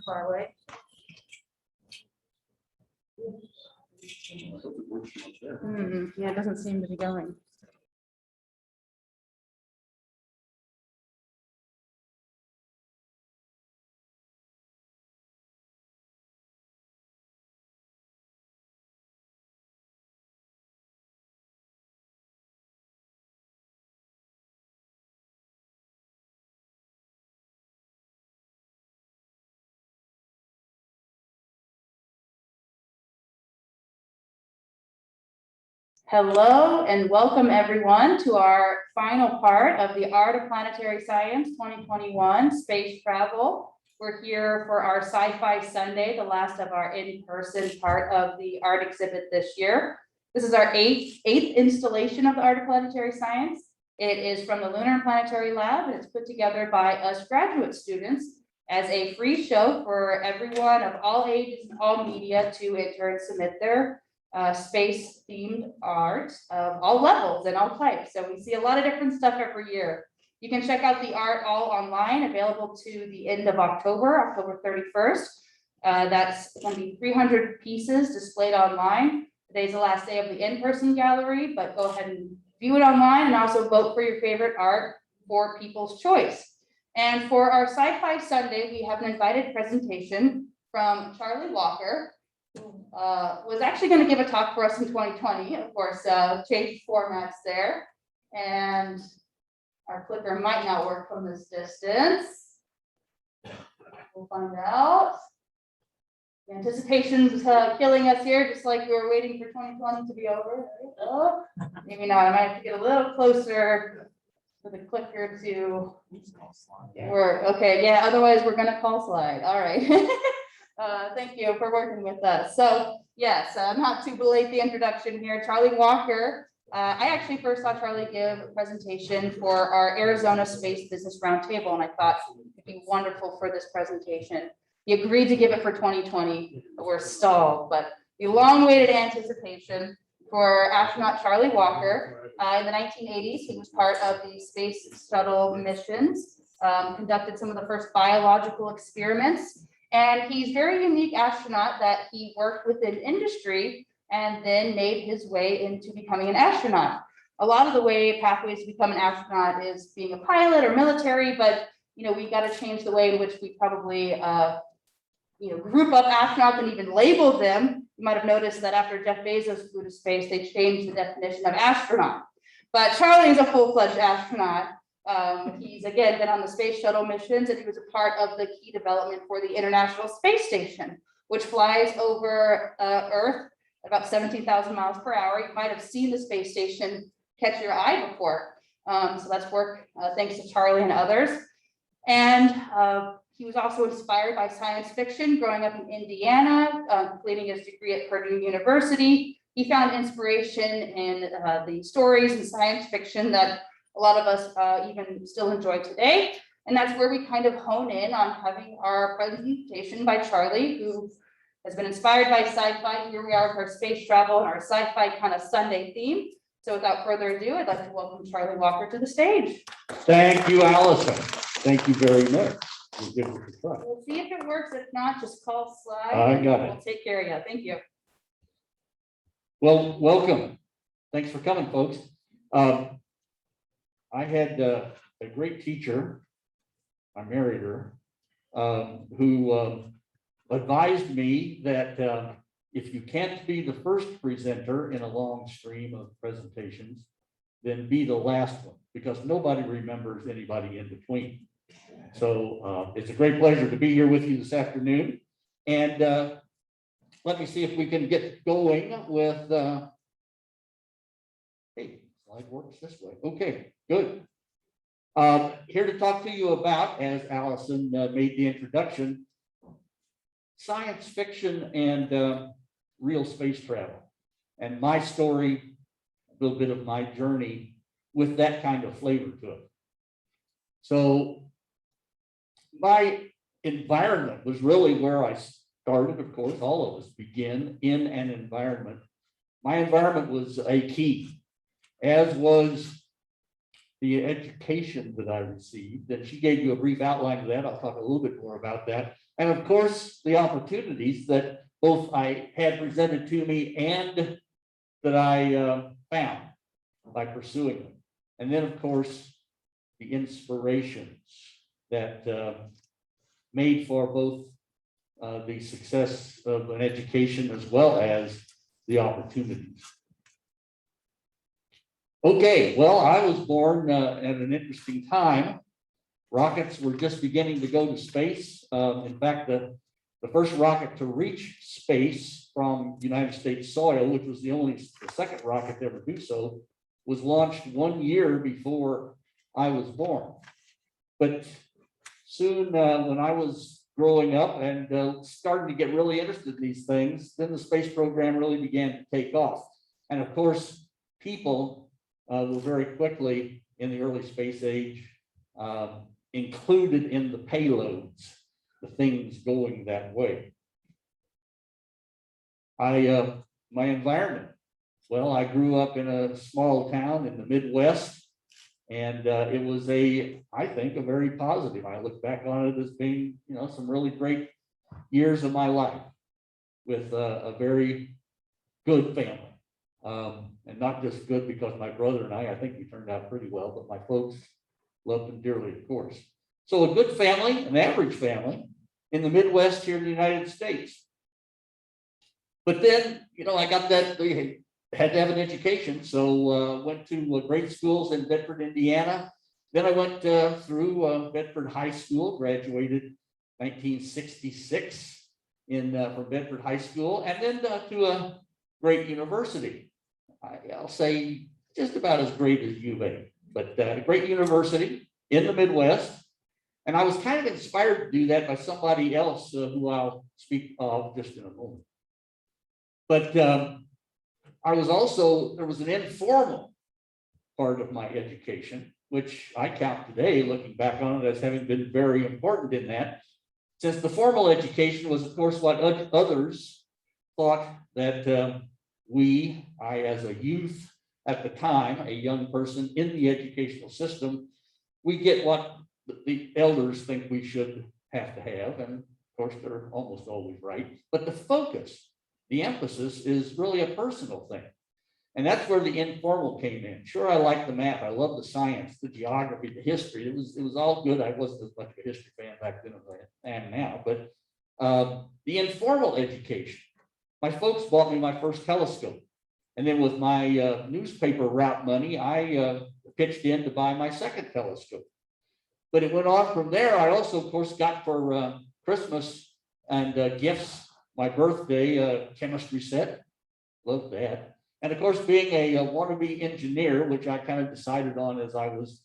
Far away. Yeah, it doesn't seem to be going. Hello and welcome everyone to our final part of the Art of Planetary Science 2021 Space Travel. We're here for our Sci-Fi Sunday, the last of our in-person part of the art exhibit this year. This is our eighth installation of the Art of Planetary Science. It is from the Lunar and Planetary Lab, and it's put together by us graduate students as a free show for everyone of all ages and all media to enter and submit their space themed art of all levels and all types. So we see a lot of different stuff every year. You can check out the art all online, available to the end of October 31st. That's going to be 300 pieces displayed online. Today's the last day of the in-person gallery, but go ahead and view it online and also vote for your favorite art for People's Choice. And for our Sci-Fi Sunday, we have an invited presentation from Charlie Walker, who was actually going to give a talk for us in 2020, of course, changed formats there. And our clicker might not work from this distance. We'll find out. The anticipation's killing us here, just like we were waiting for 2020 to be over. Oh, maybe not. I might have to get a little closer for the clicker to work. Okay, yeah, otherwise we're going to call slide. All right. Thank you for working with us. So yes, not to belate the introduction here, Charlie Walker. I actually first saw Charlie give a presentation for our Arizona Space Business Roundtable, and I thought it'd be wonderful for this presentation. He agreed to give it for 2020, but we're stalled. But the long-awaited anticipation for astronaut Charlie Walker. In the 1980s, he was part of the Space Shuttle missions, conducted some of the first biological experiments. And he's a very unique astronaut that he worked within industry and then made his way into becoming an astronaut. A lot of the way pathways to become an astronaut is being a pilot or military, but we got to change the way in which we probably group up astronauts and even label them. You might have noticed that after Jeff Bezos flew to space, they changed the definition of astronaut. But Charlie is a full-fledged astronaut. He's again been on the Space Shuttle missions, and he was a part of the key development for the International Space Station, which flies over Earth about 17,000 miles per hour. You might have seen the space station catch your eye before. So that's work thanks to Charlie and others. And he was also inspired by science fiction growing up in Indiana, completing his degree at Purdue University. He found inspiration in the stories and science fiction that a lot of us even still enjoy today. And that's where we kind of hone in on having our presentation by Charlie, who has been inspired by sci-fi. Here we are with our space travel and our sci-fi kind of Sunday theme. So without further ado, I'd like to welcome Charlie Walker to the stage. Thank you, Allison. Thank you very much. We'll give it a try. We'll see if it works. If not, just call slide. I got it. We'll take care of you. Thank you. Well, welcome. Thanks for coming, folks. I had a great teacher, I married her, who advised me that if you can't be the first presenter in a long stream of presentations, then be the last one, because nobody remembers anybody in between. So it's a great pleasure to be here with you this afternoon. And let me see if we can get going with, hey, slide works this way. Okay, good. Here to talk to you about, as Allison made the introduction, science fiction and real space travel, and my story, a little bit of my journey with that kind of flavor to it. So my environment was really where I started. Of course, all of us begin in an environment. My environment was a key, as was the education that I received. And she gave you a brief outline of that. I'll talk a little bit more about that. And of course, the opportunities that both I had presented to me and that I found by pursuing them. And then, of course, the inspirations that made for both the success of an education as well as the opportunities. Okay, well, I was born at an interesting time. Rockets were just beginning to go to space. In fact, the first rocket to reach space from United States soil, which was the second rocket to ever do so, was launched 1 year before I was born. But soon, when I was growing up and starting to get really interested in these things, then the space program really began to take off. And of course, people were very quickly in the early space age included in the payloads, the things going that way. My environment, well, I grew up in a small town in the Midwest, and it was I think, a very positive. I look back on it as being, some really great years of my life with a very good family. And not just good because my brother and I think we turned out pretty well, but my folks loved them dearly, of course. So a good family, an average family in the Midwest here in the United States. But then, I got that, we had to have an education. So went to grade schools in Bedford, Indiana. Then I went through Bedford High School, graduated 1966 from Bedford High School, and then to a great university. I'll say just about as great as U of A, but a great university in the Midwest. And I was kind of inspired to do that by somebody else who I'll speak of just in a moment. But there was an informal part of my education, which I count today, looking back on it, as having been very important in that, since the formal education was, of course, what others thought that I as a youth at the time, a young person in the educational system, we get what the elders think we should have to have. And of course, they're almost always right. But the focus, the emphasis is really a personal thing. And that's where the informal came in. Sure, I like the math. I love the science, the geography, the history. It was all good. I wasn't as much of a history fan back then as I am now. But the informal education, my folks bought me my first telescope. And then with my newspaper route money, I pitched in to buy my second telescope. But it went on from there. I also, of course, got for Christmas and gifts, my birthday chemistry set. Love that. And of course, being a wannabe engineer, which I kind of decided on as I was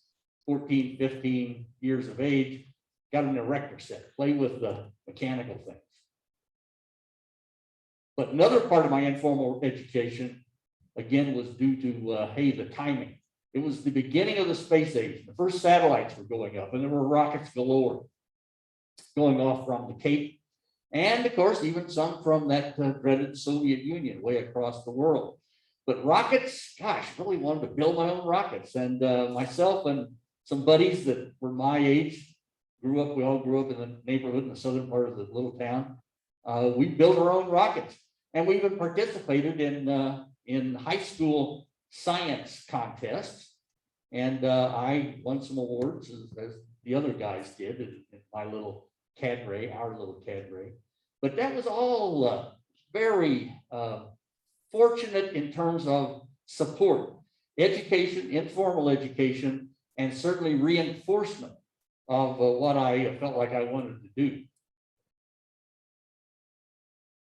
14, 15 years of age, got an erector set, play with the mechanical things. But another part of my informal education, again, was due to, the timing. It was the beginning of the space age. The first satellites were going up, and there were rockets galore going off from the Cape. And of course, even some from that dreaded Soviet Union way across the world. But rockets, gosh, really wanted to build my own rockets. And myself and some buddies that were my age we all grew up in the neighborhood in the southern part of the little town. We built our own rockets. And we even participated in high school science contests. And I won some awards as the other guys did in my little cadre, our little cadre. But that was all very fortunate in terms of support, education, informal education, and certainly reinforcement of what I felt like I wanted to do.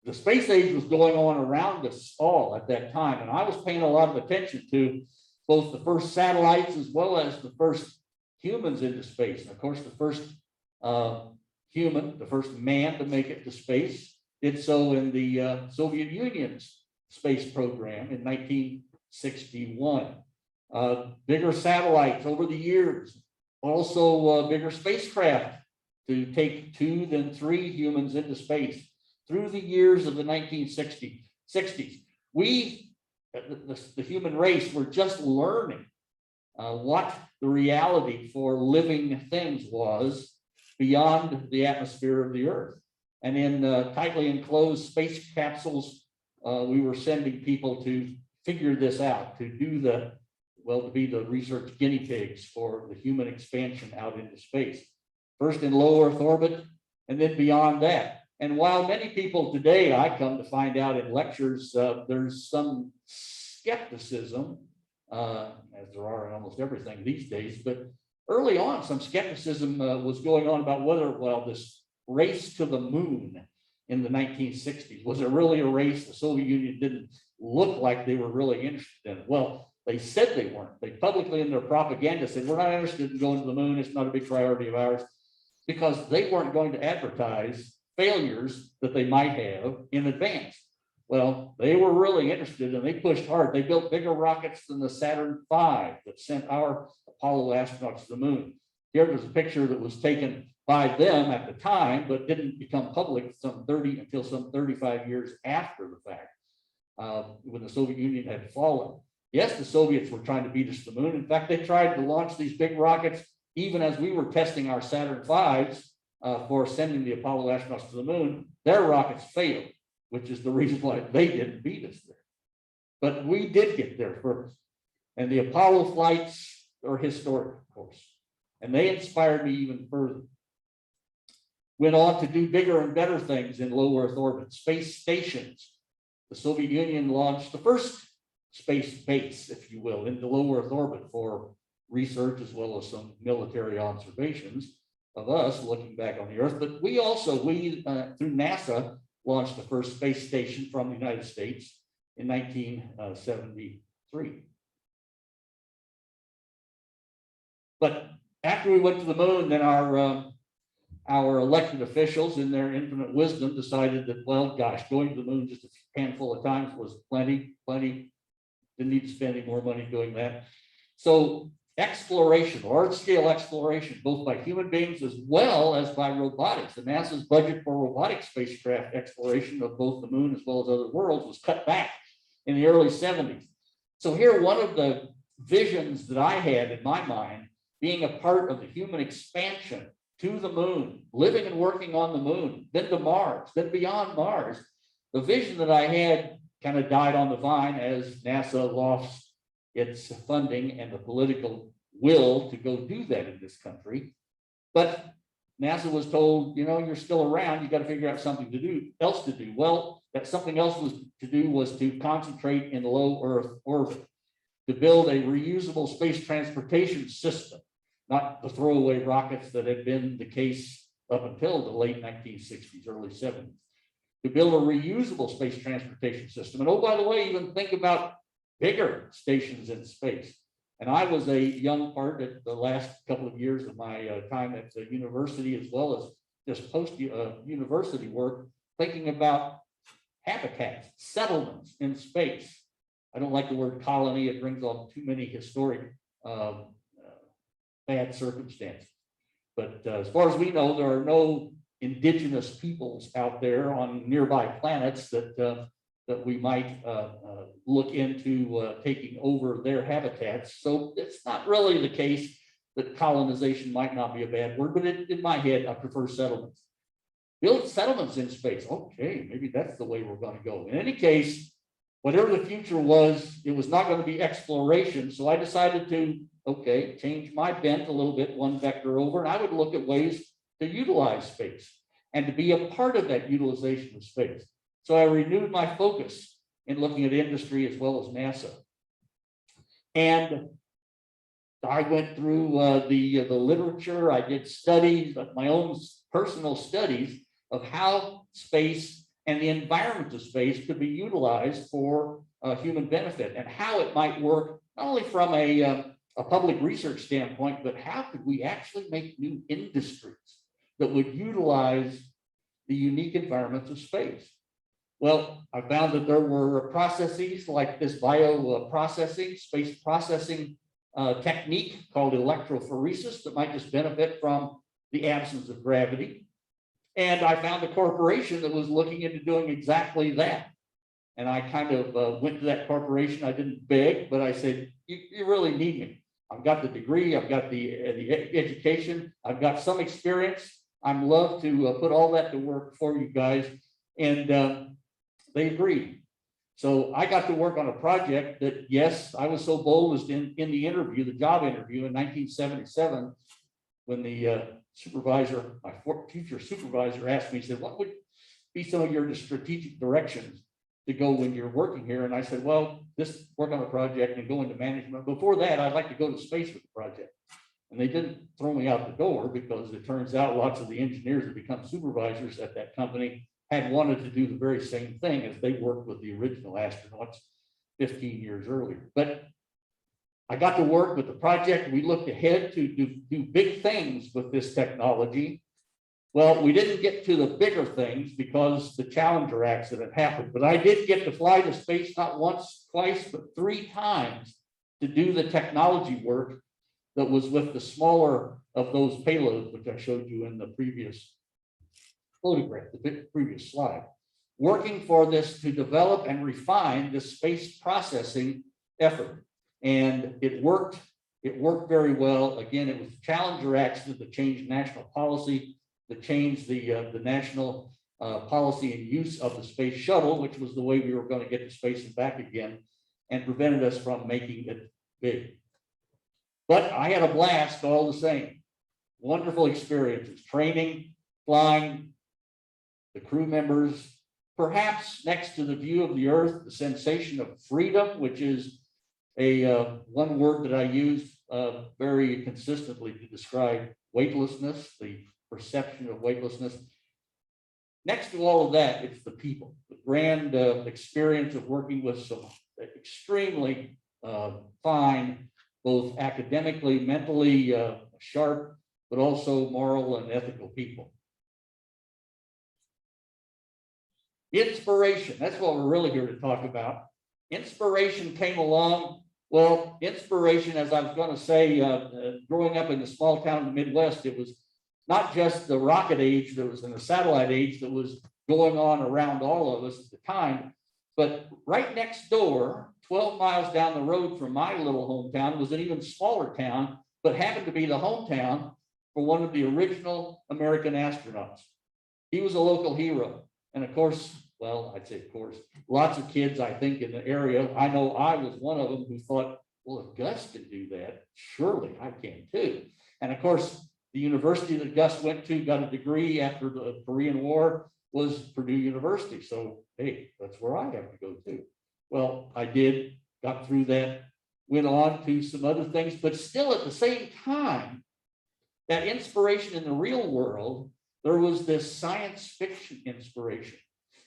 The space age was going on around us all at that time, and I was paying a lot of attention to both the first satellites as well as the first humans into space. And of course, the first human, the first man to make it to space, did so in the Soviet Union's space program in 1961. Bigger satellites over the years, also bigger spacecraft to take 2, then 3 humans into space through the years of the 1960s. We, the human race, were just learning what the reality for living things was beyond the atmosphere of the Earth. And in tightly enclosed space capsules, we were sending people to figure this out, to do the, well, to be the research guinea pigs for the human expansion out into space. First in low Earth orbit, and then beyond that. And while many people today, I come to find out in lectures, there's some skepticism, as there are in almost everything these days, but early on, some skepticism was going on about whether, well, this race to the moon in the 1960s, was it really a race? The Soviet Union didn't look like they were really interested in it. Well, they said they weren't. They publicly in their propaganda said, we're not interested in going to the moon. It's not a big priority of ours, because they weren't going to advertise failures that they might have in advance. Well, they were really interested and they pushed hard. They built bigger rockets than the Saturn V that sent our Apollo astronauts to the moon. Here there's a picture that was taken by them at the time, but didn't become public until some 35 years after the fact, when the Soviet Union had fallen. Yes, the Soviets were trying to beat us to the moon. In fact, they tried to launch these big rockets even as we were testing our Saturn V's for sending the Apollo astronauts to the moon. Their rockets failed, which is the reason why they didn't beat us there. But we did get there first. And the Apollo flights are historic, of course. And they inspired me even further. Went on to do bigger and better things in low Earth orbit, space stations. The Soviet Union launched the first space base, if you will, into low Earth orbit for research as well as some military observations of us looking back on the Earth. But we also, through NASA, launched the first space station from the United States in 1973. But after we went to the moon, then our elected officials in their infinite wisdom decided that, well, gosh, going to the moon just a handful of times was plenty, didn't need to spend any more money doing that. So exploration, large-scale exploration, both by human beings as well as by robotics. And NASA's budget for robotic spacecraft exploration of both the moon as well as other worlds was cut back in the early 70s. So here, one of the visions that I had in my mind, being a part of the human expansion to the moon, living and working on the moon, then to Mars, then beyond Mars. The vision that I had kind of died on the vine as NASA lost its funding and the political will to go do that in this country. But NASA was told, you know, you're still around, you got to figure out something else to do. Well, that something else was to concentrate in low Earth orbit, to build a reusable space transportation system, not the throwaway rockets that had been the case up until the late 1960s, early 70s. To build a reusable space transportation system. And oh, by the way, even think about bigger stations in space. And I was a young part at the last couple of years of my time at the university, as well as just post-university work, thinking about habitats, settlements in space. I don't like the word colony. It brings on too many historic bad circumstances. But as far as we know, there are no indigenous peoples out there on nearby planets that we might look into taking over their habitats. So it's not really the case that colonization might not be a bad word, but in my head, I prefer settlements. Build settlements in space. Okay, maybe that's the way we're going to go. In any case, whatever the future was, it was not going to be exploration. So I decided to, okay, change my bent a little bit, one vector over, and I would look at ways to utilize space and to be a part of that utilization of space. So I renewed my focus in looking at industry as well as NASA. And I went through the literature. I did studies, my own personal studies of how space and the environment of space could be utilized for human benefit and how it might work, not only from a public research standpoint, but how could we actually make new industries that would utilize the unique environments of space? Well, I found that there were processes like this bioprocessing, space processing technique called electrophoresis that might just benefit from the absence of gravity. And I found a corporation that was looking into doing exactly that. And I kind of went to that corporation. I didn't beg, but I said, you really need me. I've got the degree, I've got the education, I've got some experience. I'm love to put all that to work for you guys. And they agreed. So I got to work on a project that, yes, I was so bold as in the interview, the job interview in 1977, when the supervisor, my future supervisor asked me, he said, what would be some of your strategic directions to go when you're working here? And I said, well, this work on a project and go into management. Before that, I'd like to go to space with the project. And they didn't throw me out the door, because it turns out lots of the engineers that become supervisors at that company had wanted to do the very same thing as they worked with the original astronauts 15 years earlier. But I got to work with the project. We looked ahead to do big things with this technology. Well, we didn't get to the bigger things because the Challenger accident happened, but I did get to fly to space not once, twice, but 3 times to do the technology work that was with the smaller of those payloads, which I showed you in the previous photograph, the previous slide. Working for this to develop and refine the space processing effort. And it worked very well. Again, it was the Challenger accident that changed national policy, that changed the national policy and use of the Space Shuttle, which was the way we were going to get to space and back again, and prevented us from making it big. But I had a blast all the same. Wonderful experiences, training, flying, the crew members, perhaps next to the view of the Earth, the sensation of freedom, which is one word that I use very consistently to describe weightlessness, the perception of weightlessness. Next to all of that, it's the people, the grand experience of working with some extremely fine, both academically, mentally sharp, but also moral and ethical people. Inspiration, that's what we're really here to talk about. Inspiration came along. Well, inspiration, as I was going to say, growing up in a small town in the Midwest, it was not just the rocket age that was in the satellite age that was going on around all of us at the time, but right next door, 12 miles down the road from my little hometown, was an even smaller town, but happened to be the hometown for one of the original American astronauts. He was a local hero. And of course, well, I'd say, of course, lots of kids, I think, in the area, I know I was one of them who thought, well, if Gus can do that, surely I can too. And of course, the university that Gus went to, got a degree after the Korean War, was Purdue University. So, hey, that's where I have to go too. Well, I did, got through that, went on to some other things, but still at the same time, that inspiration in the real world, there was this science fiction inspiration.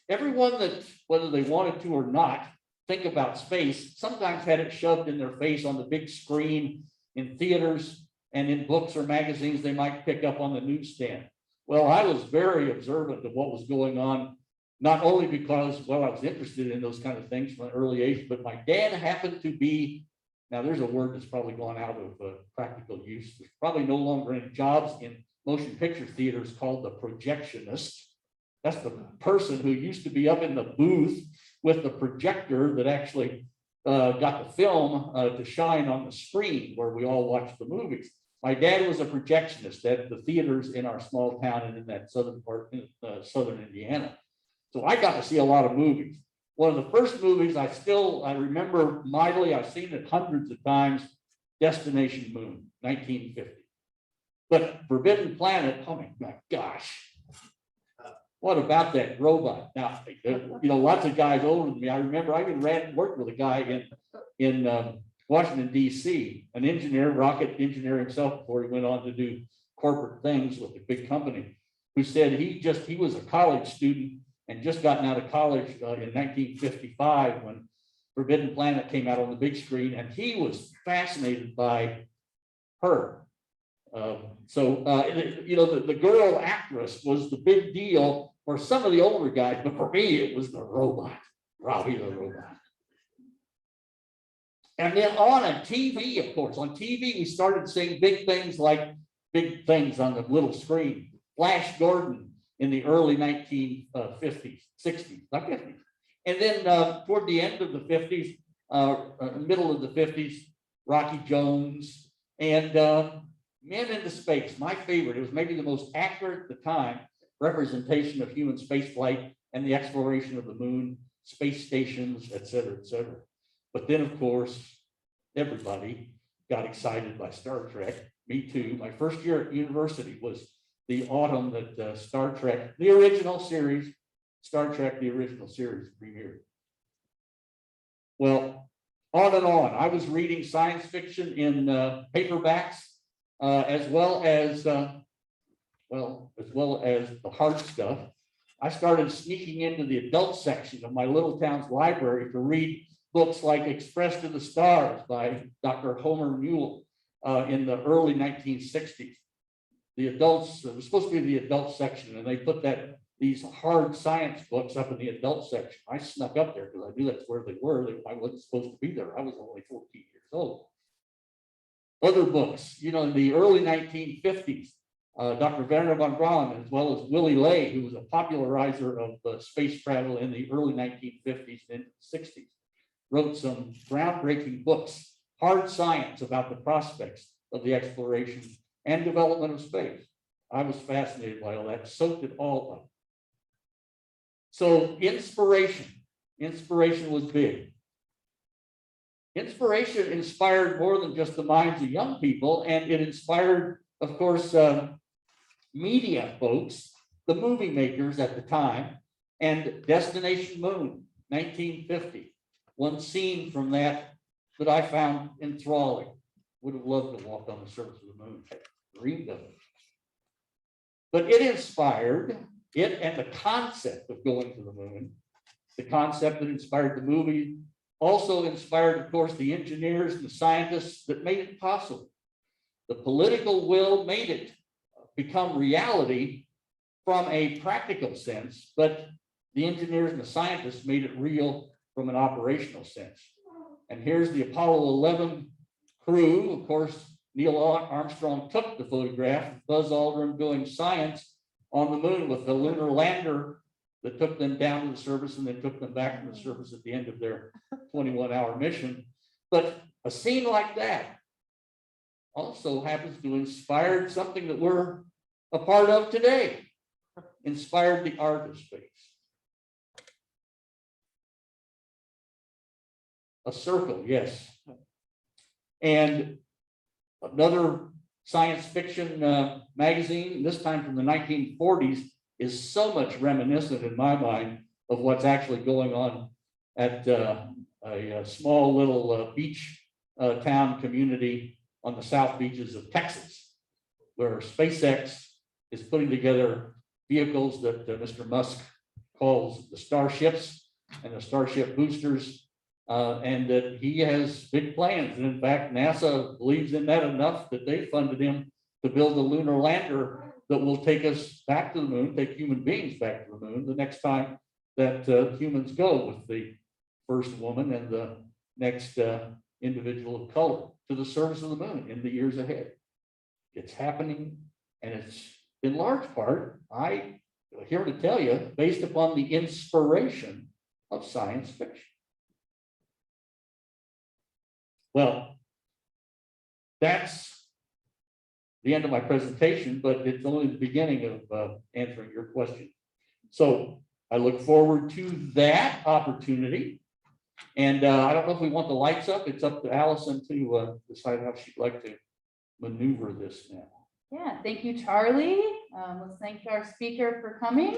Everyone that, whether they wanted to or not, think about space, sometimes had it shoved in their face on the big screen in theaters and in books or magazines they might pick up on the newsstand. Well, I was very observant of what was going on, not only because, well, I was interested in those kind of things from an early age, but my dad happened to be, now there's a word that's probably gone out of practical use. There's probably no longer any jobs in motion picture theaters called the projectionist. That's the person who used to be up in the booth with the projector that actually got the film to shine on the screen where we all watched the movies. My dad was a projectionist at the theaters in our small town and in that southern part, southern Indiana. So I got to see a lot of movies. One of the first movies I remember mightily, I've seen it hundreds of times, Destination Moon, 1950. But Forbidden Planet, oh my gosh. What about that robot? Now, you know, lots of guys older than me. I remember I even worked with a guy in Washington, D.C., an engineer, rocket engineer himself before he went on to do corporate things with a big company, who said he was a college student and just gotten out of college in 1955 when Forbidden Planet came out on the big screen, and he was fascinated by her. You know, the girl actress was the big deal for some of the older guys, but for me, it was the robot, Robbie the robot. And then on TV, of course, on TV, we started seeing big things like big things on the little screen. Flash Gordon in the early 1950s, 60s, not 50s. And then toward the end of the 50s, middle of the 50s, Rocky Jones and Men into Space, my favorite. It was maybe the most accurate at the time representation of human space flight and the exploration of the moon, space stations, et cetera, et cetera. But then, of course, everybody got excited by Star Trek. Me too. My first year at university was the autumn that Star Trek, the original series, Star Trek, the original series premiered. Well, on and on. I was reading science fiction in paperbacks, as well as the hard stuff. I started sneaking into the adult section of my little town's library to read books like Express to the Stars by Dr. Homer Newell in the early 1960s. The adults, it was supposed to be the adult section, and they put these hard science books up in the adult section. I snuck up there because I knew that's where they were. I wasn't supposed to be there. I was only 14 years old. Other books, in the early 1950s, Dr. Werner von Braun, as well as Willy Ley, who was a popularizer of space travel in the early 1950s and 60s, wrote some groundbreaking books, hard science about the prospects of the exploration and development of space. I was fascinated by all that, soaked it all up. So inspiration was big. Inspiration inspired more than just the minds of young people, and it inspired, of course, media folks, the movie makers at the time, and Destination Moon, 1950. One scene from that I found enthralling. Would have loved to walk on the surface of the moon. Dreamed of it. But it inspired, it and the concept of going to the moon, the concept that inspired the movie, also inspired, of course, the engineers and the scientists that made it possible. The political will made it become reality from a practical sense, but the engineers and the scientists made it real from an operational sense. And here's the Apollo 11 crew. Of course, Neil Armstrong took the photograph of Buzz Aldrin doing science on the moon with the lunar lander that took them down to the surface and then took them back to the surface at the end of their 21-hour mission. But a scene like that also happens to inspire something that we're a part of today, inspired the art of space. A circle, yes. And another science fiction magazine, this time from the 1940s, is so much reminiscent in my mind of what's actually going on at a small little beach town community on the south beaches of Texas, where SpaceX is putting together vehicles that Mr. Musk calls the Starships and the Starship boosters, and that he has big plans. And in fact, NASA believes in that enough that they funded him to build a lunar lander that will take us back to the moon, take human beings back to the moon the next time that humans go, with the first woman and the next individual of color to the surface of the moon in the years ahead. It's happening, and it's in large part, I'm here to tell you, based upon the inspiration of science fiction. Well, that's the end of my presentation, but it's only the beginning of answering your question. So I look forward to that opportunity. And I don't know if we want the lights up. It's up to Allison to decide how she'd like to maneuver this now. Yeah, thank you, Charlie. Let's thank our speaker for coming.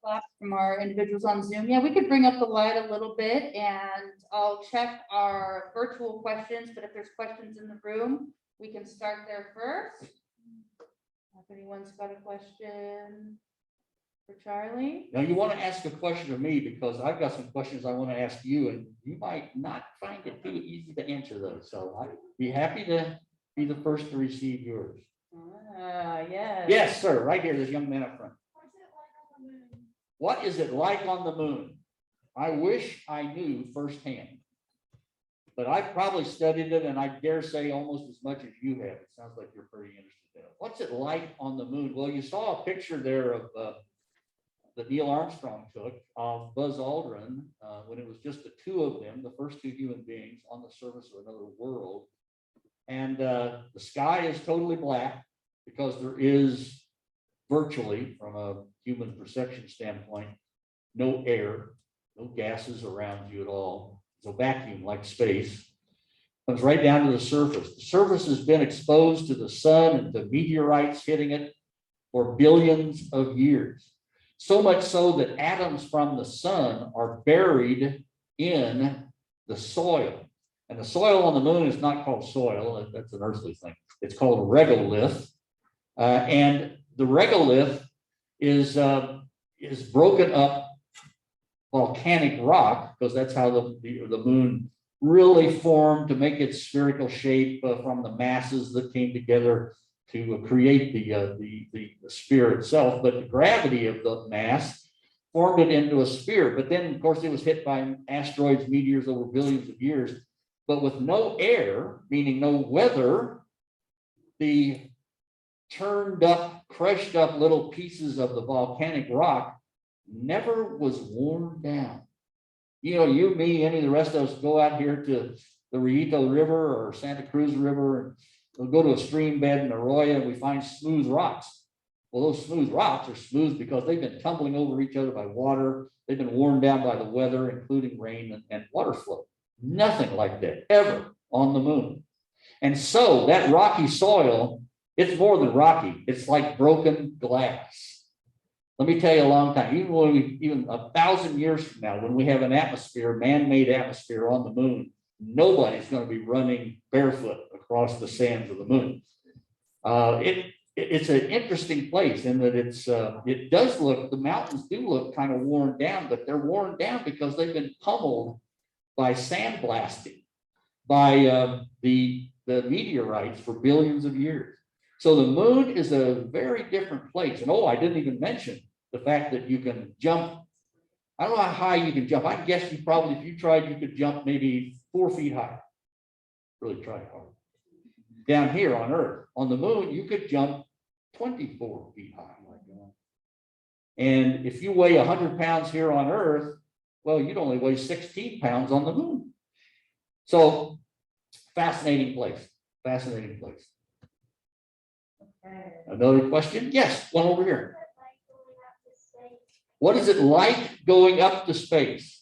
Claps from our individuals on Zoom. Yeah, we could bring up the light a little bit, and I'll check our virtual questions, but if there's questions in the room, we can start there first. If anyone's got a question for Charlie. Now you want to ask a question of me, because I've got some questions I want to ask you, and you might not find it too easy to answer those. So I'd be happy to be the first to receive yours. Yes. Yes, sir. Right here, this young man up front. What is it like on the moon? I wish I knew firsthand. but I've probably studied it, and I dare say almost as much as you have. It sounds like you're pretty interested in it. What's it like on the moon? Well, you saw a picture there of that Neil Armstrong took of Buzz Aldrin when it was just the two of them, the first two human beings on the surface of another world. And the sky is totally black because there is virtually, from a human perception standpoint, no air, no gases around you at all. It's a vacuum like space. Comes right down to the surface. The surface has been exposed to the sun and to meteorites hitting it for billions of years. So much so that atoms from the sun are buried in the soil. And the soil on the moon is not called soil. That's an earthly thing. It's called a regolith. And the regolith is broken up volcanic rock, because that's how the moon really formed to make its spherical shape from the masses that came together to create the sphere itself. But the gravity of the mass formed it into a sphere. But then, of course, it was hit by asteroids, meteors over billions of years. But with no air, meaning no weather, the turned up, crushed up little pieces of the volcanic rock never was worn down. You know, you, me, any of the rest of us go out here to the Rito River or Santa Cruz River, and we'll go to a stream bed in Arroyo and we find smooth rocks. Well, those smooth rocks are smooth because they've been tumbling over each other by water. They've been worn down by the weather, including rain and water flow. Nothing like that ever on the moon. And so that rocky soil, it's more than rocky. It's like broken glass. Let me tell you a long time, even 1,000 years from now, when we have an atmosphere, man-made atmosphere on the moon, nobody's going to be running barefoot across the sands of the moon. It's an interesting place in that it does look, the mountains do look kind of worn down, but they're worn down because they've been pummeled by sandblasting, by the meteorites for billions of years. So the moon is a very different place. And I didn't even mention the fact that you can jump. I don't know how high you can jump. I guess you probably, if you tried, you could jump maybe 4 feet high. Really try hard. Down here on Earth. On the moon, you could jump 24 feet high. And if you weigh 100 pounds here on Earth, well, you'd only weigh 16 pounds on the moon. So fascinating place. Fascinating place. Another question? Yes, one over here. What is it like going up to space?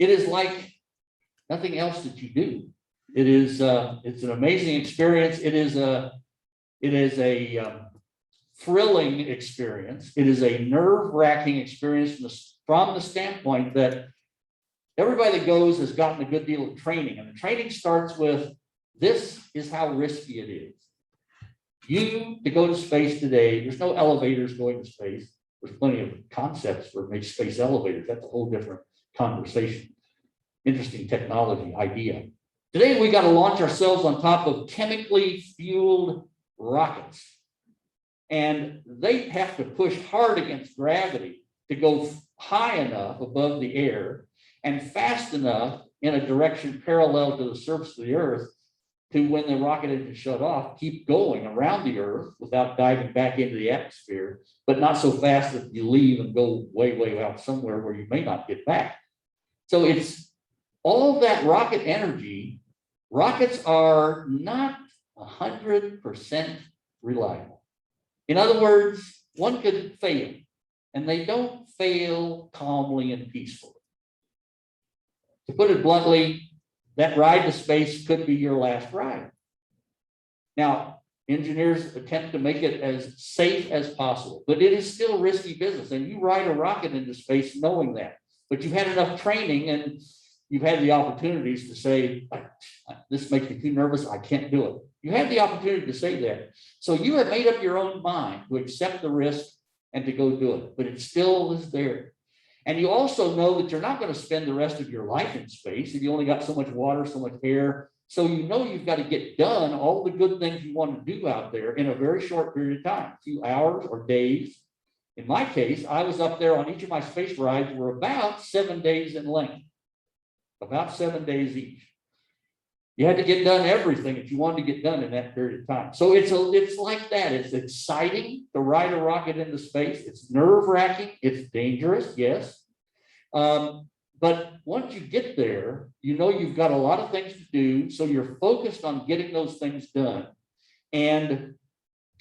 It is like nothing else that you do. It is it's an amazing experience. It is a thrilling experience. It is a nerve-wracking experience from the standpoint that everybody that goes has gotten a good deal of training, and the training starts with, this is how risky it is. To go to space today, there's no elevators going to space. There's plenty of concepts for space elevators. That's a whole different conversation. Interesting technology idea. Today, we got to launch ourselves on top of chemically fueled rockets. And they have to push hard against gravity to go high enough above the air and fast enough in a direction parallel to the surface of the Earth to, when the rocket engine shut off, keep going around the Earth without diving back into the atmosphere, but not so fast that you leave and go way, way out somewhere where you may not get back. So it's all that rocket energy. Rockets are not 100% reliable. In other words, one could fail, and they don't fail calmly and peacefully. To put it bluntly, that ride to space could be your last ride. Now, engineers attempt to make it as safe as possible, but it is still risky business. And you ride a rocket into space knowing that, but you've had enough training and you've had the opportunities to say, this makes me too nervous, I can't do it. You have the opportunity to say that. So you have made up your own mind to accept the risk and to go do it, but it still is there. And you also know that you're not going to spend the rest of your life in space if you only got so much water, so much air. So you know you've got to get done all the good things you want to do out there in a very short period of time, a few hours or days. In my case, I was up there on each of my space rides were about 7 days in length, about 7 days each. You had to get done everything that you wanted to get done in that period of time. So it's like that. It's exciting to ride a rocket into space. It's nerve-wracking. It's dangerous, yes. But once you get there, you know you've got a lot of things to do. So you're focused on getting those things done and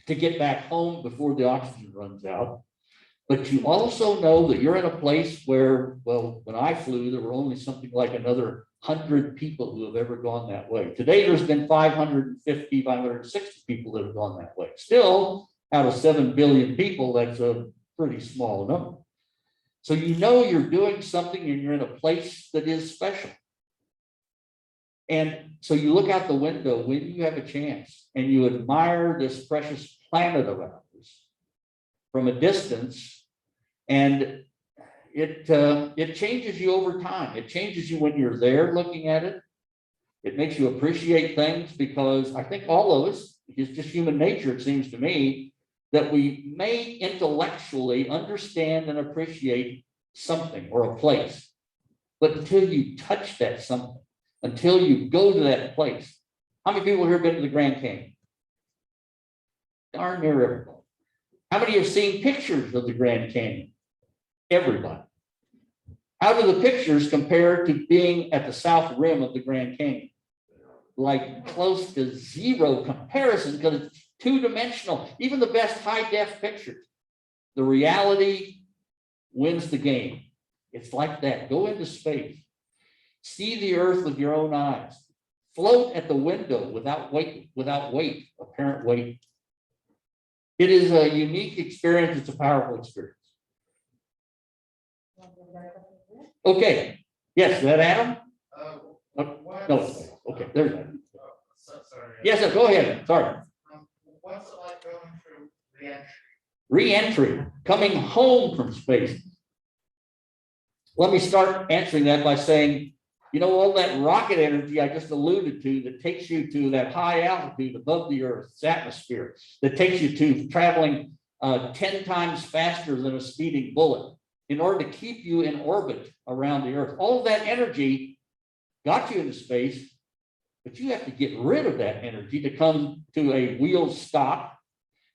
to get back home before the oxygen runs out. But you also know that you're in a place where, well, when I flew, there were only something like another 100 people who have ever gone that way. Today, there's been 550, 560 people that have gone that way. Still, out of 7 billion people, that's a pretty small number. So you know you're doing something and you're in a place that is special. And so you look out the window when you have a chance and you admire this precious planet of ours from a distance, and it changes you over time. It changes you when you're there looking at it. It makes you appreciate things, because I think all of us, it's just human nature, it seems to me, that we may intellectually understand and appreciate something or a place. But until you touch that something, until you go to that place. How many people here have been to the Grand Canyon? Darn near everybody. How many have seen pictures of the Grand Canyon? Everybody. How do the pictures compare to being at the south rim of the Grand Canyon? Like close to zero comparison, because it's two-dimensional. Even the best high-def pictures, the reality wins the game. It's like that. Go into space. See the Earth with your own eyes. Float at the window without weight, apparent weight. It is a unique experience. It's a powerful experience. Okay. Yes, is that Adam? No. Okay, there's Adam. Sorry. Yes, sir, go ahead. Sorry. What's it like going through re-entry? Re-entry, coming home from space. Let me start answering that by saying, you know, all that rocket energy I just alluded to that takes you to that high altitude above the Earth's atmosphere, that takes you to traveling 10 times faster than a speeding bullet in order to keep you in orbit around the Earth. All of that energy got you into space, but you have to get rid of that energy to come to a wheeled stop,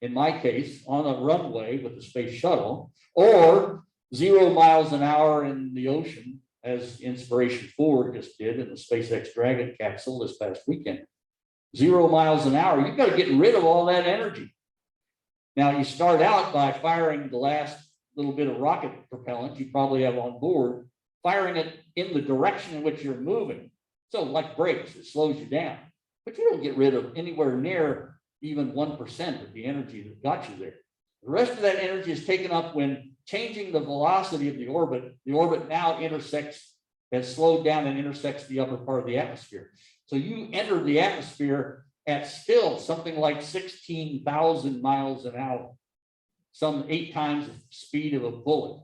in my case, on a runway with the Space Shuttle, or 0 miles an hour in the ocean, as Inspiration 4 just did in the SpaceX Dragon capsule this past weekend. 0 miles an hour, you've got to get rid of all that energy. Now, you start out by firing the last little bit of rocket propellant you probably have on board, firing it in the direction in which you're moving. So like brakes, it slows you down, but you don't get rid of anywhere near even 1% of the energy that got you there. The rest of that energy is taken up when changing the velocity of the orbit. The orbit now has slowed down and intersects the upper part of the atmosphere. So you enter the atmosphere at still something like 16,000 miles an hour, some 8 times the speed of a bullet.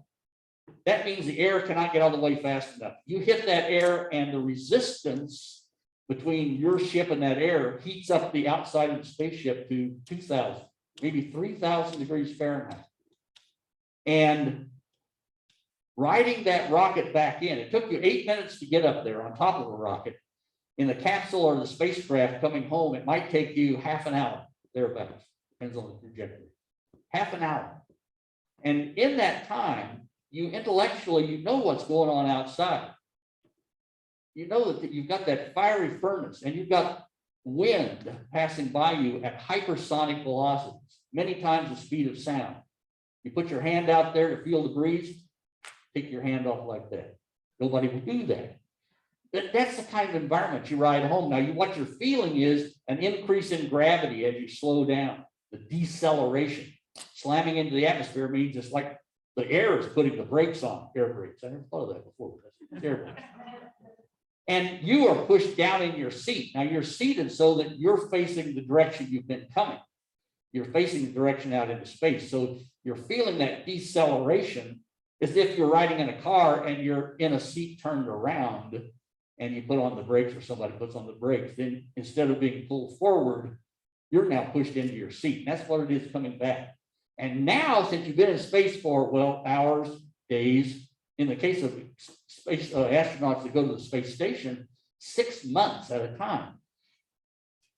That means the air cannot get all the way fast enough. You hit that air, and the resistance between your ship and that air heats up the outside of the spaceship to 2,000, maybe 3,000 degrees Fahrenheit. And riding that rocket back in, it took you 8 minutes to get up there on top of a rocket. In the capsule or the spacecraft coming home, it might take you half an hour, thereabouts, depends on the trajectory. Half an hour. And in that time, you intellectually, you know what's going on outside. You know that you've got that fiery furnace, and you've got wind passing by you at hypersonic velocities, many times the speed of sound. You put your hand out there to feel the breeze, take your hand off like that. Nobody would do that. That's the kind of environment you ride home. Now, what you're feeling is an increase in gravity as you slow down, the deceleration. Slamming into the atmosphere means it's like the air is putting the brakes on, air brakes. I never thought of that before. That's air brakes. And you are pushed down in your seat. Now, you're seated so that you're facing the direction you've been coming. You're facing the direction out into space. So you're feeling that deceleration as if you're riding in a car and you're in a seat turned around and you put on the brakes, or somebody puts on the brakes. Then instead of being pulled forward, you're now pushed into your seat. And that's what it is coming back. And now, since you've been in space for, well, hours, days, in the case of space astronauts that go to the space station, 6 months at a time,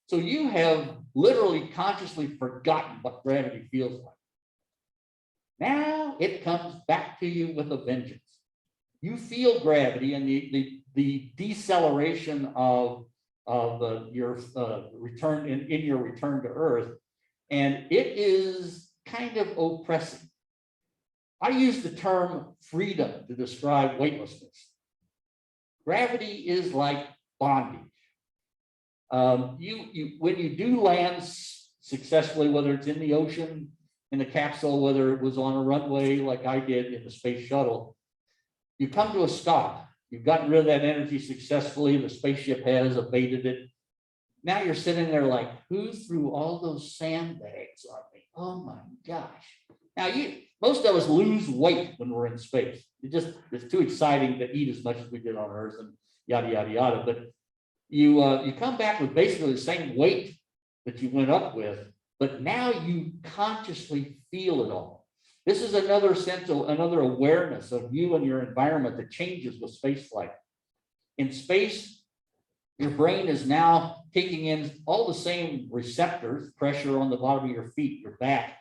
So you have literally consciously forgotten what gravity feels like. Now it comes back to you with a vengeance. You feel gravity and the deceleration of your return in your return to Earth, and it is kind of oppressive. I use the term freedom to describe weightlessness. Gravity is like bondage. When you do land successfully, whether it's in the ocean, in the capsule, whether it was on a runway like I did in the Space Shuttle, you come to a stop. You've gotten rid of that energy successfully. The spaceship has abated it. Now you're sitting there like, who threw all those sandbags on me? Oh my gosh. Now most of us lose weight when we're in space. It's too exciting to eat as much as we did on Earth and yada, yada, yada. But you come back with basically the same weight that you went up with, but now you consciously feel it all. This is another sense of another awareness of you and your environment that changes with space flight. In space, your brain is now taking in all the same receptors, pressure on the bottom of your feet, your back,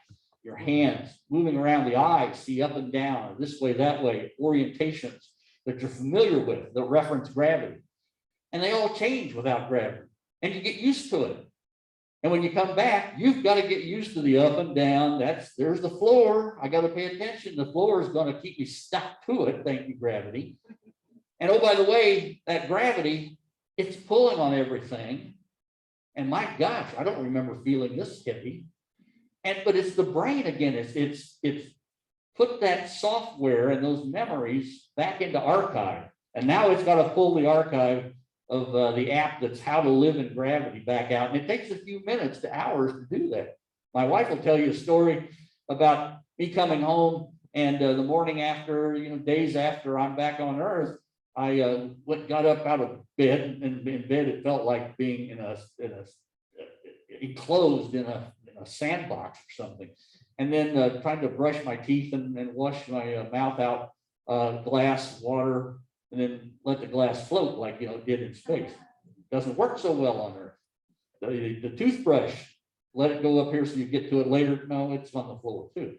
your hands, moving around the eyes, see up and down, this way, that way, orientations that you're familiar with that reference gravity. And they all change without gravity. And you get used to it. And when you come back, you've got to get used to the up and down. There's the floor. I got to pay attention. The floor is going to keep me stuck to it. Thank you, gravity. And oh, by the way, that gravity, it's pulling on everything. And my gosh, I don't remember feeling this heavy. But it's the brain again. It's put that software and those memories back into archive. And now it's got to pull the archive of the app that's How to Live in Gravity back out. And it takes a few minutes to hours to do that. My wife will tell you a story about me coming home and the morning after, days after I'm back on Earth, I got up out of bed, and in bed it felt like being enclosed in a sandbox or something. And then trying to brush my teeth and wash my mouth out, glass, water, and then let the glass float like it did in space. Doesn't work so well on Earth. The toothbrush, let it go up here so you get to it later. No, it's on the floor too.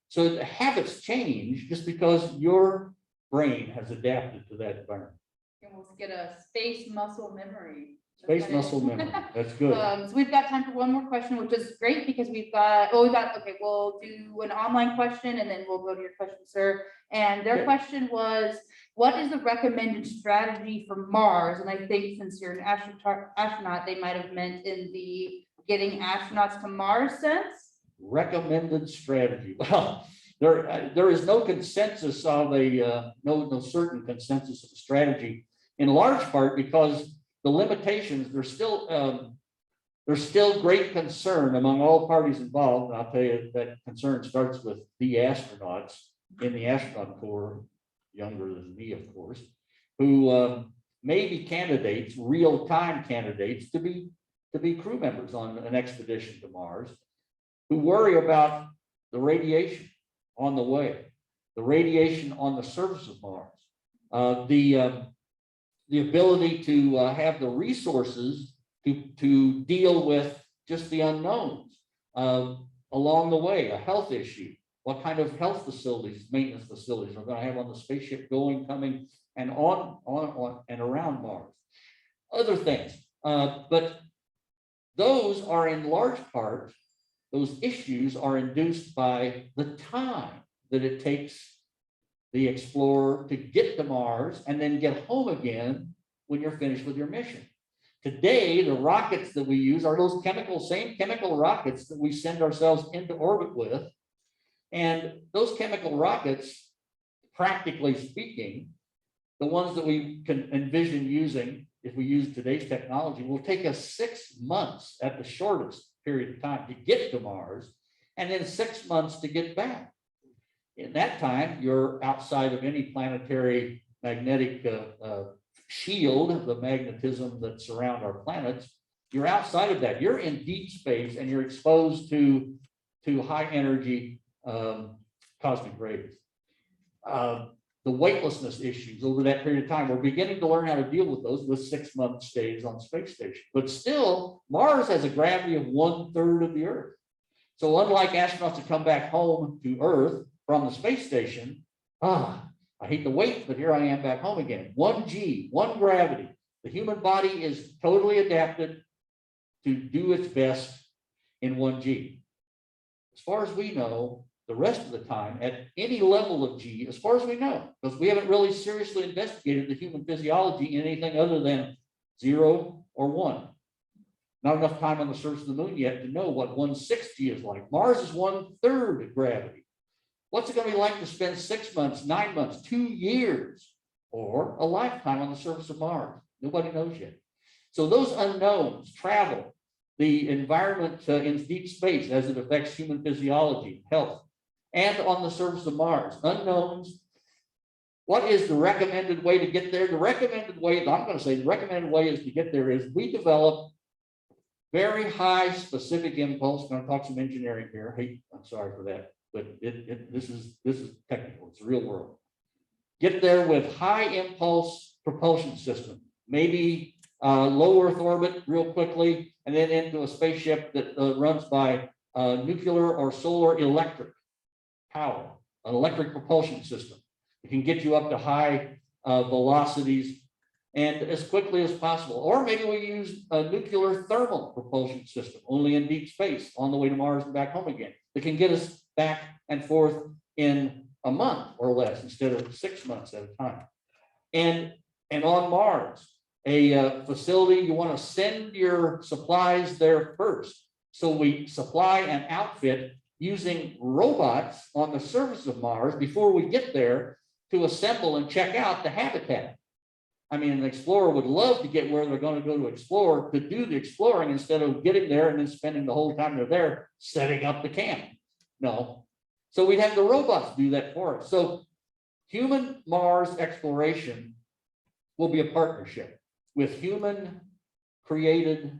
So the habits change just because your brain has adapted to that environment. And we'll get a space muscle memory. Space muscle memory. That's good. So we've got time for one more question, which is great because okay, we'll do an online question and then we'll go to your question, sir. And their question was, what is the recommended strategy for Mars? And I think since you're an astronaut, they might have meant in the getting astronauts to Mars sense. Recommended strategy. Well, there is no consensus of no certain consensus of a strategy, in large part because the limitations, there's still great concern among all parties involved. And I'll tell you that concern starts with the astronauts in the astronaut corps, younger than me, of course, who may be candidates, real-time candidates to be crew members on an expedition to Mars, who worry about the radiation on the way, the radiation on the surface of Mars, the ability to have the resources to deal with just the unknowns along the way, a health issue. What kind of health facilities, maintenance facilities we're going to have on the spaceship going, coming, and on and around Mars. Other things, but those are in large part, those issues are induced by the time that it takes the explorer to get to Mars and then get home again when you're finished with your mission. Today, the rockets that we use are those same chemical rockets that we send ourselves into orbit with. And those chemical rockets, practically speaking, the ones that we can envision using, if we use today's technology, will take us 6 months at the shortest period of time to get to Mars, and then 6 months to get back. In that time, you're outside of any planetary magnetic shield, the magnetism that surround our planets. You're outside of that. You're in deep space and you're exposed to high energy cosmic rays. the weightlessness issues over that period of time. We're beginning to learn how to deal with those with 6-month stays on space station. But still, Mars has a gravity of 1/3 of the Earth. So unlike astronauts that come back home to Earth from the space station, I hate to wait, but here I am back home again. 1G, 1 gravity. The human body is totally adapted to do its best in 1G. As far as we know, the rest of the time at any level of G, as far as we know, because we haven't really seriously investigated the human physiology in anything other than 0 or 1. Not enough time on the surface of the moon yet to know what 1/6 G is like. Mars is 1/3 gravity. What's it going to be like to spend 6 months, 9 months, 2 years, or a lifetime on the surface of Mars? Nobody knows yet. So those unknowns, travel, the environment in deep space as it affects human physiology, health, and on the surface of Mars, unknowns. What is the recommended way to get there? The recommended way, I'm going to say the recommended way is to get there is we develop very high specific impulse. I'm going to talk some engineering here. Hey, I'm sorry for that, but this is technical. It's the real world. Get there with high impulse propulsion system, maybe low Earth orbit real quickly, and then into a spaceship that runs by nuclear or solar electric power, an electric propulsion system. It can get you up to high velocities and as quickly as possible. Or maybe we use a nuclear thermal propulsion system, only in deep space, on the way to Mars and back home again. It can get us back and forth in a month or less instead of 6 months at a time. And on Mars, a facility, you want to send your supplies there first. So we supply and outfit using robots on the surface of Mars before we get there to assemble and check out the habitat. I mean, an explorer would love to get where they're going to go to explore, to do the exploring instead of getting there and then spending the whole time they're there setting up the camp. No. So we'd have the robots do that for us. So human Mars exploration will be a partnership with human created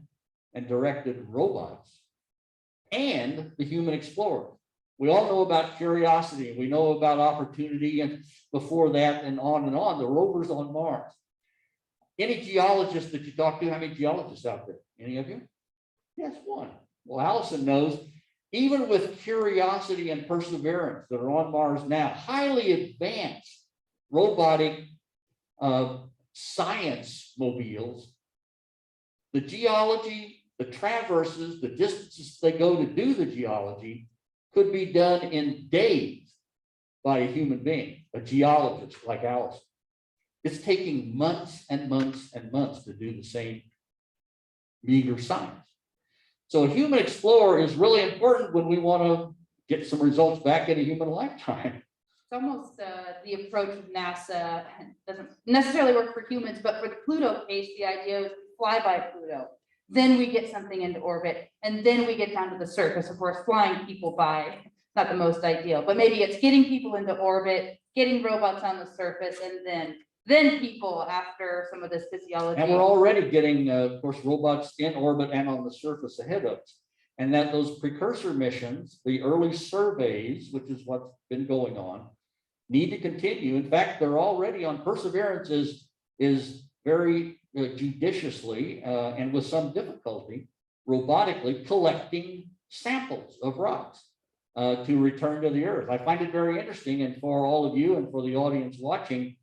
and directed robots and the human explorer. We all know about curiosity. We know about opportunity, and before that and on, the rovers on Mars. Any geologist that you talk to, how many geologists out there? Any of you? Yes, one. Well, Allison knows, even with Curiosity and Perseverance that are on Mars now, highly advanced robotic science mobiles, the geology, the traverses, the distances they go to do the geology could be done in days by a human being, a geologist like Allison. It's taking months and months and months to do the same meager science. So a human explorer is really important when we want to get some results back in a human lifetime. It's almost the approach of NASA doesn't necessarily work for humans, but for the Pluto case, the idea is fly by Pluto. Then we get something into orbit, and then we get down to the surface. Of course, flying people by, not the most ideal, but maybe it's getting people into orbit, getting robots on the surface, and then people after some of this physiology. And we're already getting, of course, robots in orbit and on the surface ahead of us. And that those precursor missions, the early surveys, which is what's been going on, need to continue. In fact, they're already on. Perseverance is very judiciously and with some difficulty, robotically collecting samples of rocks to return to the Earth. I find it very interesting, and for all of you and for the audience watching,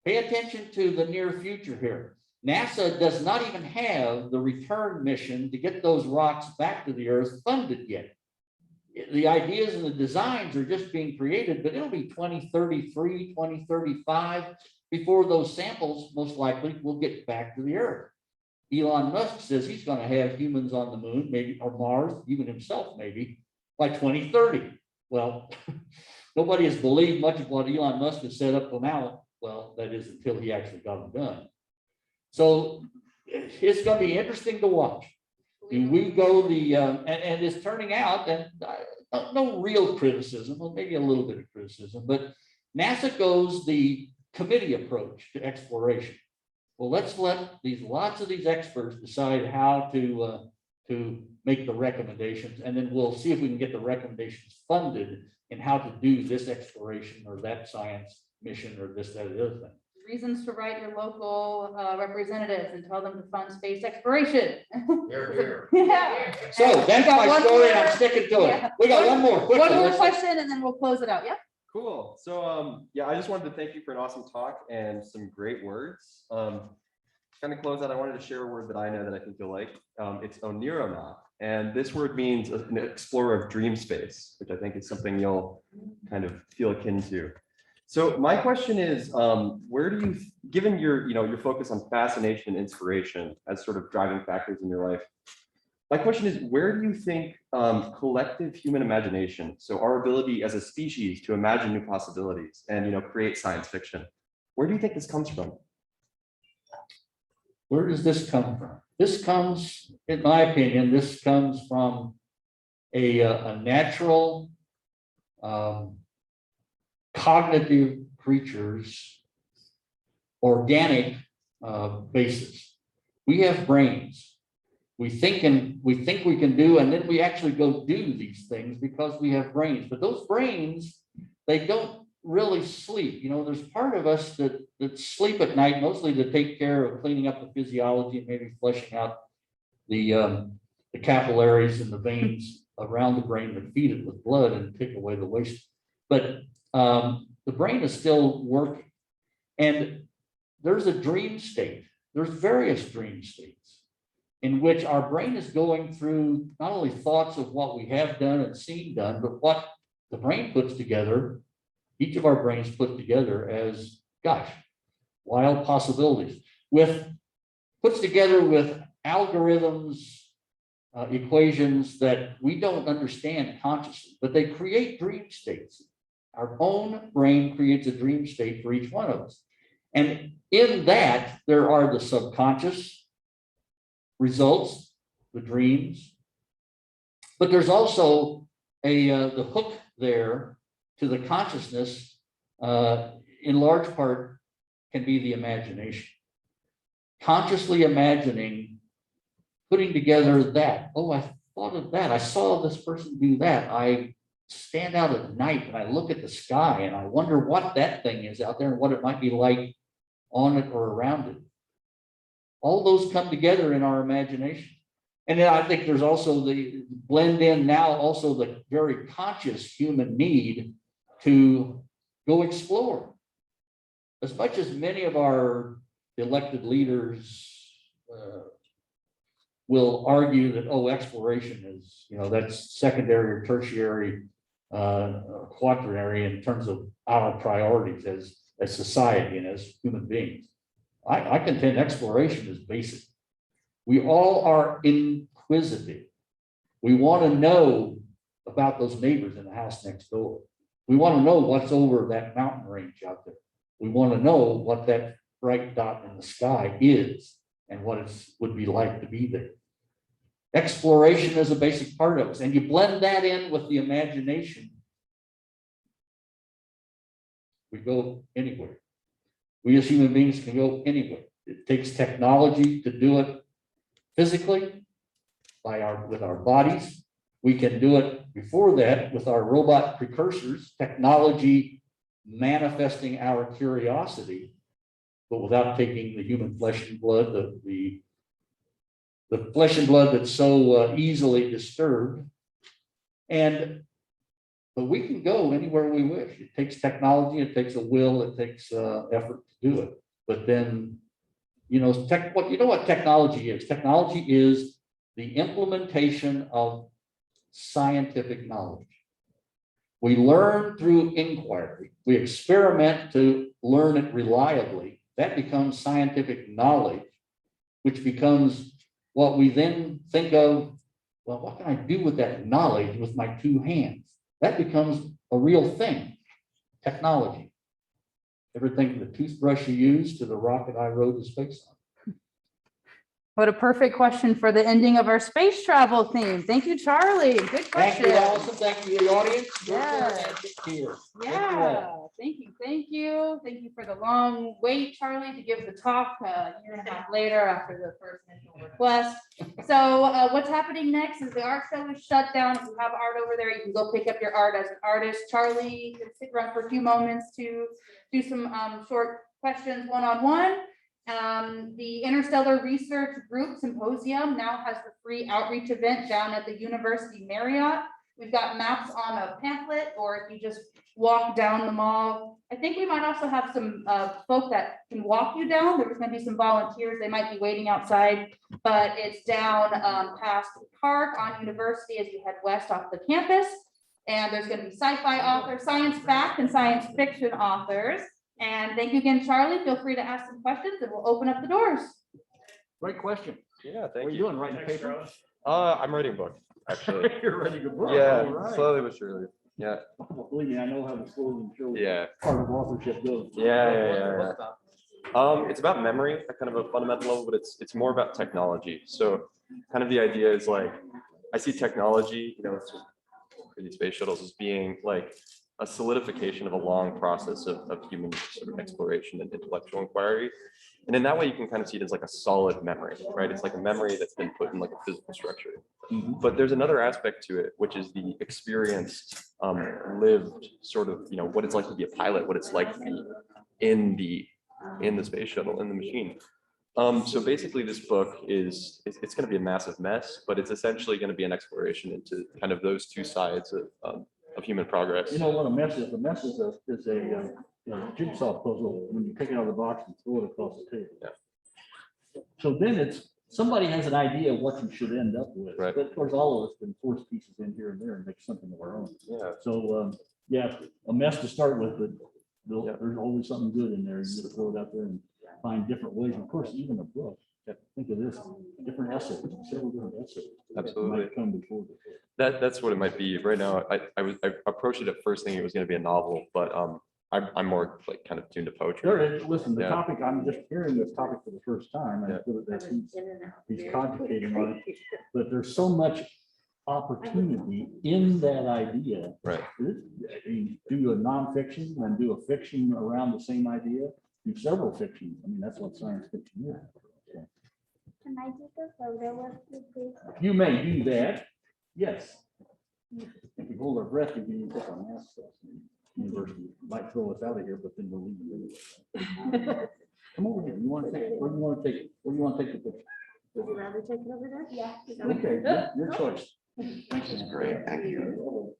pay attention to the near future here. NASA does not even have the return mission to get those rocks back to the Earth funded yet. The ideas and the designs are just being created, but it'll be 2033, 2035 before those samples most likely will get back to the Earth. Elon Musk says he's going to have humans on the moon, maybe, or Mars, even himself maybe, by 2030. Well, nobody has believed much of what Elon Musk has said up to now. Well, that is until he actually got them done. So it's going to be interesting to watch. Do we go the, and it's turning out, and no real criticism, well, maybe a little bit of criticism, but NASA goes the committee approach to exploration. Well, let's let lots of these experts decide how to make the recommendations, and then we'll see if we can get the recommendations funded in how to do this exploration or that science mission or this, that, or the other thing. Reasons to write your local representatives and tell them to fund space exploration. Here, Yeah. So that's got my one story and I'm more- sticking to it. yeah. We got one more. quick One more Let's- question and then we'll close it out. Yeah. Cool. So yeah, I just wanted to thank you for an awesome talk and some great words. Kind of close out, I wanted to share a word that I know that I think you'll like. It's onironaut. And this word means an explorer of dream space, which I think is something you'll kind of feel akin to. So my question is, where do you, given your, your focus on fascination and inspiration as sort of driving factors in your life, my question is, where do you think collective human imagination, so our ability as a species to imagine new possibilities and create science fiction, where do you think this comes from? Where does this come from? This comes, in my opinion, this comes from a natural cognitive creatures, organic basis. We have brains. We think we can do, and then we actually go do these things because we have brains. But those brains, they don't really sleep. There's part of us that sleep at night, mostly to take care of cleaning up the physiology and maybe flushing out the capillaries and the veins around the brain that feed it with blood and take away the waste. But the brain is still working. And there's a dream state. There's various dream states in which our brain is going through not only thoughts of what we have done and seen done, but what the brain puts together, each of our brains put together as, gosh, wild possibilities, puts together with algorithms, equations that we don't understand consciously, but they create dream states. Our own brain creates a dream state for each one of us. And in that, there are the subconscious results, the dreams, but there's also the hook there to the consciousness, in large part, can be the imagination. Consciously imagining, putting together that, oh, I thought of that, I saw this person do that, I stand out at night and I look at the sky and I wonder what that thing is out there and what it might be like on it or around it. All those come together in our imagination. And then I think there's also the blend in now also the very conscious human need to go explore. As much as many of our elected leaders will argue that, oh, exploration is, that's secondary or tertiary, quaternary in terms of our priorities as society and as human beings. I contend exploration is basic. We all are inquisitive. We want to know about those neighbors in the house next door. We want to know what's over that mountain range out there. We want to know what that bright dot in the sky is and what it would be like to be there. Exploration is a basic part of us, and you blend that in with the imagination. We go anywhere. We as human beings can go anywhere. It takes technology to do it physically with our bodies. We can do it before that with our robot precursors, technology manifesting our curiosity, but without taking the human flesh and blood, the flesh and blood that's so easily disturbed. But we can go anywhere we wish. It takes technology, it takes a will, it takes effort to do it. But then, what technology is? Technology is the implementation of scientific knowledge. We learn through inquiry. We experiment to learn it reliably. That becomes scientific knowledge, which becomes what we then think of, well, what can I do with that knowledge with my two hands? That becomes a real thing, technology. Everything from the toothbrush you use to the rocket I rode to space on. What a perfect question for the ending of our space travel theme. Thank you, Charlie. Good Thank question. you, Allison. Thank you, the audience. Yeah. Here. Thank you Yeah. all. Thank you, thank you. Thank you for the long wait, Charlie, to give the talk a year and a half later after the first initial request. So what's happening next is the art show is shut down. If you have art over there, you can go pick up your art as an artist. Charlie can stick around for a few moments to do some short questions one-on-one. The Interstellar Research Group Symposium now has the free outreach event down at the University Marriott. We've got maps on a pamphlet, or if you just walk down the mall. I think we might also have some folk that can walk you down. There's going to be some volunteers. They might be waiting outside, but it's down past the park on University as you head west off the campus. And there's going to be sci-fi authors, science fact and science fiction authors. And thank you again, Charlie. Feel free to ask some questions and we'll open up the doors. Great question. Yeah, What thank are you you. doing, writing a paper? I'm writing a book, actually. You're writing a book. Yeah, All right. slowly but surely. Yeah, Well, believe me, I know how the slowly and surely yeah, part of authorship goes. yeah. It's about memory at kind of a fundamental level, but it's more about technology. So kind of the idea is like, I see technology, it's just for these space shuttles as being like a solidification of a long process of human sort of exploration and intellectual inquiry. And in that way, you can kind of see it as like a solid memory, right? It's like a memory that's been put in like a physical structure. But there's another aspect to it, which is the experienced, lived sort of, what it's like to be a pilot, what it's like to be in the space shuttle, in the machine. So basically this book it's going to be a massive mess, but it's essentially going to be an exploration into kind of those two sides of human progress. You know what a mess is? A mess is a jigsaw puzzle when you take it out of the box and throw it across the table. Yeah. So then somebody has an idea of what you should end up with. Right. But of course, all of us can force pieces in here and there and make something of our own. Yeah. So, a mess to start with, but Yeah. there's always something good in there. You just throw it out there and find different ways. Of course, even a book. Think of this, different essays, several different essays. that Absolutely. might come before the- That's what it might be. Right now, I approached it at first thinking it was going to be a novel, but I'm more like kind of tuned to poetry. There is, listen, the Yeah. topic, I'm just hearing this topic for the first time, and I Yeah. feel that he's concentrating on it, but there's so much opportunity in that idea. Right. I mean, do a nonfiction and do a fiction around the same idea, do several fictions. I mean, that's what science fiction is. So, Can I take a photo with you, please? you may do that, yes. If we hold our breath, we can take our masks off. University might throw us out of here, but then we'll leave anyway. Come over here. You want to take, where do you want to take it? Where do you want to take the picture? Would you rather take it over there? Yeah. Okay, your choice. This is great. Thank you.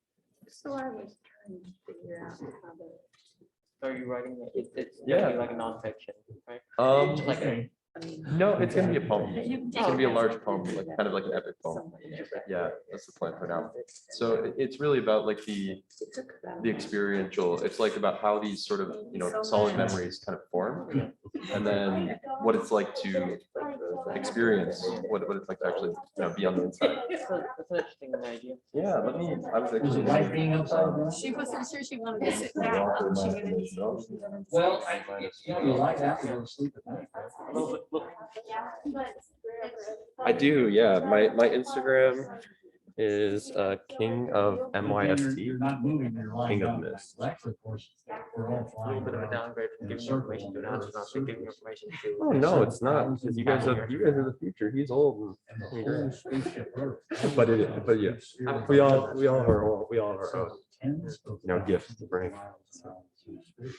So I was trying to figure out how to. Are you writing it? It's Yeah. gonna be like a nonfiction, right? Just like Okay. No, it's going to be a poem. It's You going take to be a it. large poem, like kind of like an epic poem. Yeah, that's the plan for now. So it's really about like the experiential. It's like about how these sort of, solid memories kind of form, and then what it's like to experience, what it's like to actually, be on the inside. That's an interesting idea. Yeah, I was Is it actually. like being outside? She wasn't sure she wanted to sit down. She was- Well, You like that, to go to sleep at night. I do, yeah. My Instagram is king of MYST. You're not moving your line King of down. Mist. Actually, of course, we're all A little flying bit of a around. downgrade from giving information to an astronaut to giving information to. Oh no, it's not. Because you guys are the future. He's old. And the whole spaceship Earth. But yeah, we all have our own Tens of gifts to bring. miles out to space.